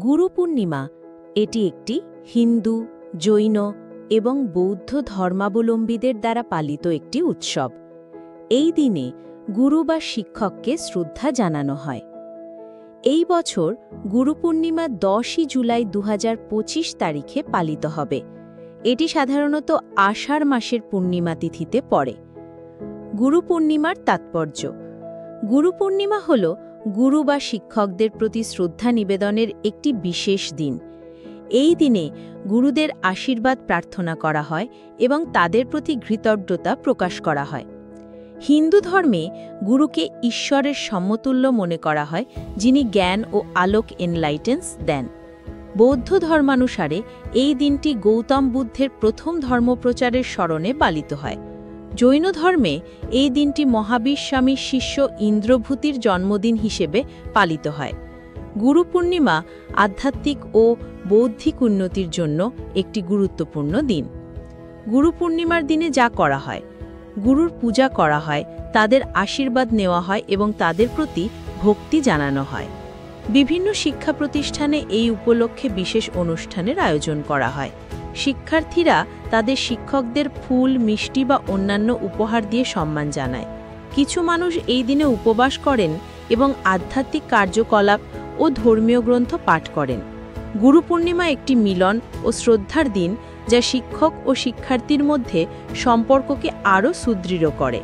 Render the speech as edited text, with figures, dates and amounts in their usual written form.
গুরু পূর্ণিমা এটি একটি হিন্দু, জৈন এবং বৌদ্ধ ধর্মাবলম্বীদের দ্বারা পালিত একটি উৎসব। এই দিনে গুরু বা শিক্ষককে শ্রদ্ধা জানানো হয়। এই বছর গুরু পূর্ণিমা 10ই জুলাই 2025 তারিখে পালিত হবে। এটি সাধারণত আষাঢ় মাসের পূর্ণিমা তিথিতে পড়ে। গুরু পূর্ণিমার তাৎপর্য: গুরু পূর্ণিমা হল গুরু বা শিক্ষকদের প্রতি শ্রদ্ধা নিবেদনের একটি বিশেষ দিন। এই দিনে গুরুদের আশীর্বাদ প্রার্থনা করা হয় এবং তাদের প্রতি কৃতজ্ঞতা প্রকাশ করা হয়। হিন্দু ধর্মে গুরুকে ঈশ্বরের সমতুল্য মনে করা হয়, যিনি জ্ঞান ও আলোক এনলাইটেন্স দেন। বৌদ্ধ ধর্মানুসারে এই দিনটি গৌতম বুদ্ধের প্রথম ধর্মপ্রচারের স্মরণে পালিত হয়। জৈন ধর্মে এই দিনটি মহাবীর স্বামীর শিষ্য ইন্দ্রভূতির জন্মদিন হিসেবে পালিত হয়। গুরু পূর্ণিমা আধ্যাত্মিক ও বৌদ্ধিক উন্নতির জন্য একটি গুরুত্বপূর্ণ দিন। গুরু পূর্ণিমার দিনে যা করা হয়: গুরুর পূজা করা হয়, তাদের আশীর্বাদ নেওয়া হয় এবং তাদের প্রতি ভক্তি জানানো হয়। বিভিন্ন শিক্ষা প্রতিষ্ঠানে এই উপলক্ষে বিশেষ অনুষ্ঠানের আয়োজন করা হয়। শিক্ষার্থীরা তাদের শিক্ষকদের ফুল, মিষ্টি বা অন্যান্য উপহার দিয়ে সম্মান জানায়। কিছু মানুষ এই দিনে উপবাস করেন এবং আধ্যাত্মিক কার্যকলাপ ও ধর্মীয় গ্রন্থ পাঠ করেন। গুরু পূর্ণিমা একটি মিলন ও শ্রদ্ধার দিন, যা শিক্ষক ও শিক্ষার্থীর মধ্যে সম্পর্ককে আরও সুদৃঢ় করে।